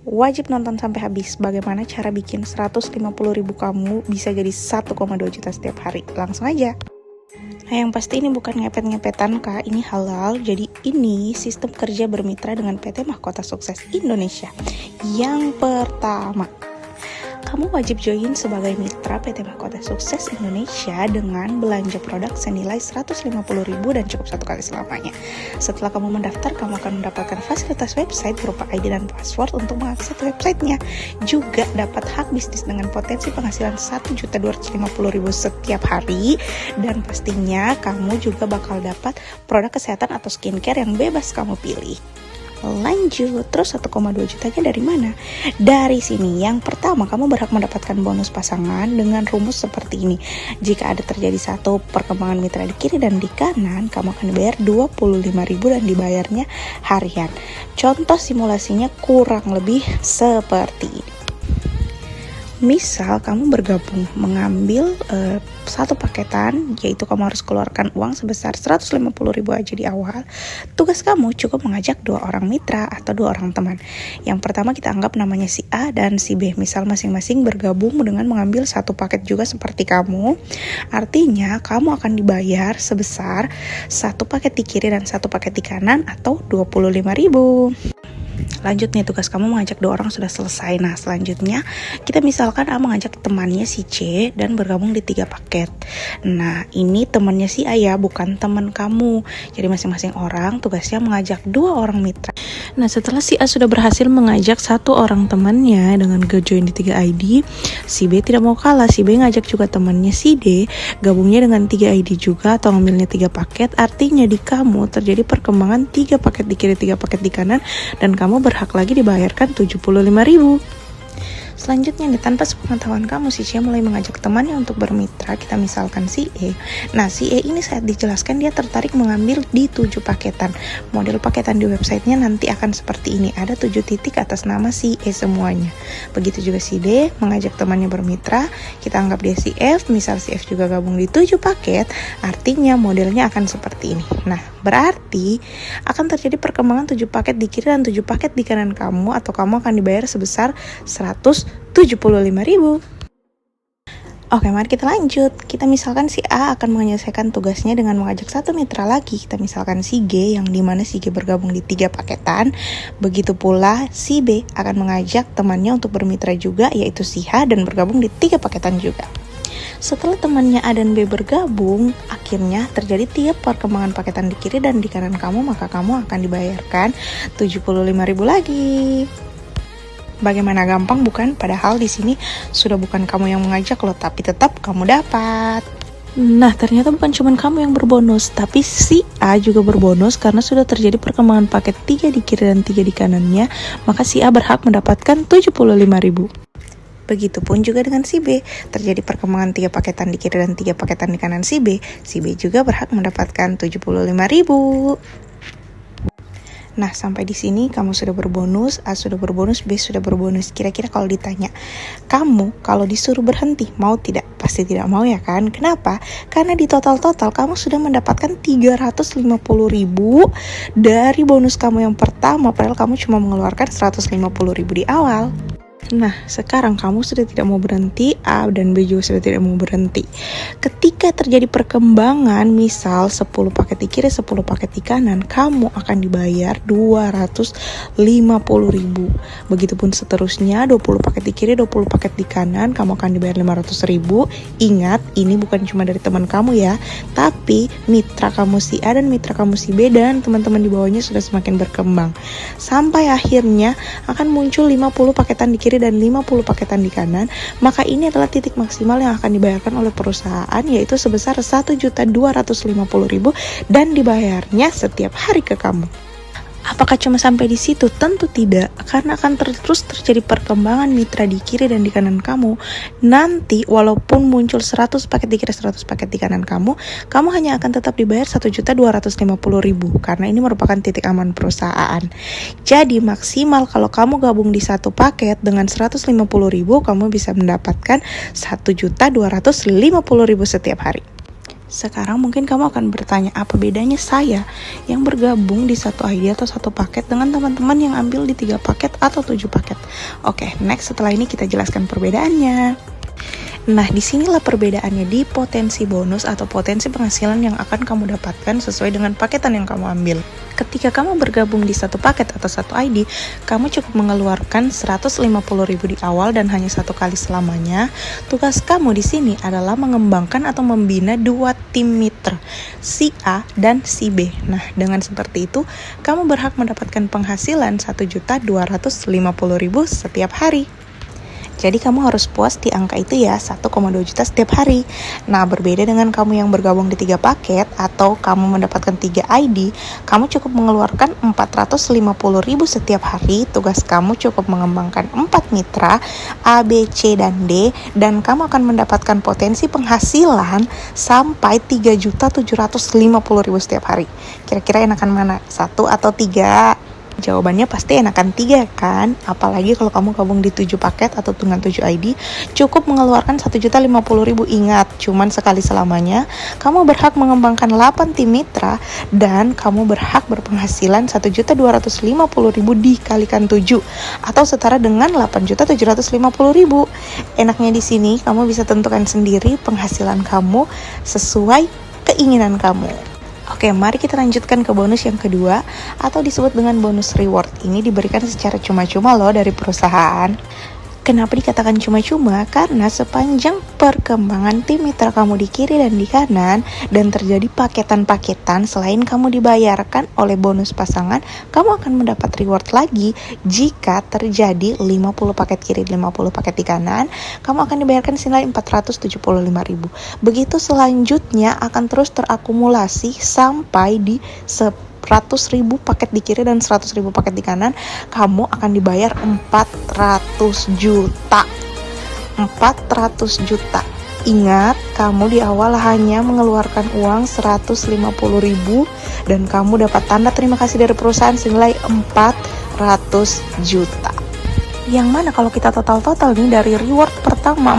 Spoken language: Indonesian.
Wajib nonton sampai habis bagaimana cara bikin 150.000 kamu bisa jadi 1,2 juta setiap hari. Langsung aja. Nah, yang pasti ini bukan ngepet-ngepetan Kak, ini halal. Jadi ini sistem kerja bermitra dengan PT Mahkota Sukses Indonesia. Yang pertama, kamu wajib join sebagai mitra PT Mahkota Sukses Indonesia dengan belanja produk senilai 150.000 dan cukup 1 kali selamanya. Setelah kamu mendaftar, kamu akan mendapatkan fasilitas website berupa ID dan password untuk mengakses websitenya. Juga dapat hak bisnis dengan potensi penghasilan 1.250.000 setiap hari. Dan pastinya kamu juga bakal dapat produk kesehatan atau skincare yang bebas kamu pilih. Lanjut, terus 1,2 jutanya dari mana? Dari sini, yang pertama kamu berhak mendapatkan bonus pasangan dengan rumus seperti ini. Jika ada terjadi satu perkembangan mitra di kiri dan di kanan, kamu akan dibayar 25.000 dan dibayarnya harian. Contoh simulasinya kurang lebih seperti ini. Misal kamu bergabung mengambil satu paketan, yaitu kamu harus keluarkan uang sebesar 150.000 aja di awal. Tugas kamu cukup mengajak 2 orang mitra atau 2 orang teman. Yang pertama kita anggap namanya si A dan si B. Misal masing-masing bergabung dengan mengambil satu paket juga seperti kamu. Artinya kamu akan dibayar sebesar satu paket di kiri dan satu paket di kanan atau 25.000. Lanjut nih, tugas kamu mengajak 2 orang sudah selesai. Nah, selanjutnya kita misalkan A mengajak temannya si C dan bergabung di 3 paket. Nah, ini temannya si A ya, bukan teman kamu. Jadi masing-masing orang tugasnya mengajak 2 orang mitra. Nah, setelah si A sudah berhasil mengajak 1 orang temannya dengan join di 3 ID, si B tidak mau kalah. Si B ngajak juga temannya si D, gabungnya dengan 3 ID juga atau ngambilnya 3 paket. Artinya di kamu terjadi perkembangan 3 paket di kiri, 3 paket di kanan, dan kamu berhak lagi dibayarkan 75.000. Selanjutnya nih, tanpa sepengetahuan kamu, si C mulai mengajak temannya untuk bermitra. Kita misalkan si E. Nah, si E ini saat dijelaskan dia tertarik mengambil di 7 paketan. Model paketan di websitenya nanti akan seperti ini. Ada 7 titik atas nama si E semuanya. Begitu juga si D mengajak temannya bermitra. Kita anggap dia si F. Misal si F juga gabung di 7 paket. Artinya modelnya akan seperti ini. Nah, berarti akan terjadi perkembangan 7 paket di kiri dan 7 paket di kanan kamu, atau kamu akan dibayar sebesar 175.000. Oke, mari kita lanjut. Kita misalkan si A akan menyelesaikan tugasnya dengan mengajak 1 mitra lagi. Kita misalkan si G, yang dimana si G bergabung di 3 paketan. Begitu pula si B akan mengajak temannya untuk bermitra juga, yaitu si H, dan bergabung di 3 paketan juga. Setelah temannya A dan B bergabung, akhirnya terjadi tiap perkembangan paketan di kiri dan di kanan kamu, maka kamu akan dibayarkan 75.000 lagi. Bagaimana gampang bukan? Padahal di sini sudah bukan kamu yang mengajak loh, tapi tetap kamu dapat. Nah, ternyata bukan cuma kamu yang berbonus, tapi si A juga berbonus karena sudah terjadi perkembangan paket 3 di kiri dan 3 di kanannya, maka si A berhak mendapatkan 75.000. Begitupun juga dengan si B, terjadi perkembangan 3 paketan di kiri dan 3 paketan di kanan si B juga berhak mendapatkan 75.000. Nah, sampai di sini kamu sudah berbonus, A sudah berbonus, B sudah berbonus. Kira-kira kalau ditanya, kamu kalau disuruh berhenti, mau tidak? Pasti tidak mau ya kan? Kenapa? Karena di total-total kamu sudah mendapatkan 350.000 dari bonus kamu yang pertama, padahal kamu cuma mengeluarkan 150.000 di awal. Nah, sekarang kamu sudah tidak mau berhenti, A dan B juga sudah tidak mau berhenti. Ketika terjadi perkembangan, misal 10 paket di kiri, 10 paket di kanan, kamu akan dibayar 250.000. Begitupun seterusnya, 20 paket di kiri, 20 paket di kanan, kamu akan dibayar 500.000. Ingat, ini bukan cuma dari teman kamu ya, tapi mitra kamu si A dan mitra kamu si B dan teman-teman di bawahnya sudah semakin berkembang. Sampai akhirnya akan muncul 50 paketan di kiri dan 50 paketan di kanan, maka ini adalah titik maksimal yang akan dibayarkan oleh perusahaan, yaitu sebesar 1.250.000 dan dibayarnya setiap hari ke kamu. Apakah cuma sampai di situ? Tentu tidak, karena akan terus terjadi perkembangan mitra di kiri dan di kanan kamu. Nanti walaupun muncul 100 paket di kiri, 100 paket di kanan kamu hanya akan tetap dibayar 1.250.000 karena ini merupakan titik aman perusahaan. Jadi maksimal kalau kamu gabung di satu paket dengan 150.000, kamu bisa mendapatkan 1.250.000 setiap hari. Sekarang mungkin kamu akan bertanya, apa bedanya saya yang bergabung di satu ID atau satu paket dengan teman-teman yang ambil di 3 paket atau 7 paket? Oke, next setelah ini kita jelaskan perbedaannya. Nah, disinilah perbedaannya di potensi bonus atau potensi penghasilan yang akan kamu dapatkan sesuai dengan paketan yang kamu ambil. Ketika kamu bergabung di satu paket atau satu ID, kamu cukup mengeluarkan 150.000 di awal dan hanya satu kali selamanya. Tugas kamu di sini adalah mengembangkan atau membina 2 tim mitra, si A dan si B. Nah, dengan seperti itu, kamu berhak mendapatkan penghasilan 1.250.000 setiap hari. Jadi kamu harus puas di angka itu ya, 1,2 juta setiap hari. Nah, berbeda dengan kamu yang bergabung di 3 paket atau kamu mendapatkan 3 ID, kamu cukup mengeluarkan 450.000 setiap hari. Tugas kamu cukup mengembangkan 4 mitra, A, B, C, dan D, dan kamu akan mendapatkan potensi penghasilan sampai 3.750.000 setiap hari. Kira-kira enakan mana? 1 atau 3? Jawabannya pasti enakan 3 kan? Apalagi kalau kamu gabung di 7 paket atau dengan 7 ID, cukup mengeluarkan 1.050.000. Ingat, cuman sekali selamanya. Kamu berhak mengembangkan 8 tim mitra dan kamu berhak berpenghasilan 1.250.000 dikalikan 7 atau setara dengan 8.750.000. Enaknya di sini kamu bisa tentukan sendiri penghasilan kamu sesuai keinginan kamu. Oke, mari kita lanjutkan ke bonus yang kedua atau disebut dengan bonus reward. Ini diberikan secara cuma-cuma loh dari perusahaan. Kenapa dikatakan cuma-cuma? Karena sepanjang perkembangan tim mitra kamu di kiri dan di kanan dan terjadi paketan-paketan, selain kamu dibayarkan oleh bonus pasangan, kamu akan mendapat reward lagi jika terjadi 50 paket kiri, 50 paket di kanan, kamu akan dibayarkan senilai 475.000. Begitu selanjutnya akan terus terakumulasi sampai di 100.000 paket di kiri dan 100.000 paket di kanan, kamu akan dibayar 400 juta. 400 juta. Ingat, kamu di awal hanya mengeluarkan uang 150.000 dan kamu dapat tanda terima kasih dari perusahaan senilai 400 juta. Yang mana kalau kita total nih dari reward pertama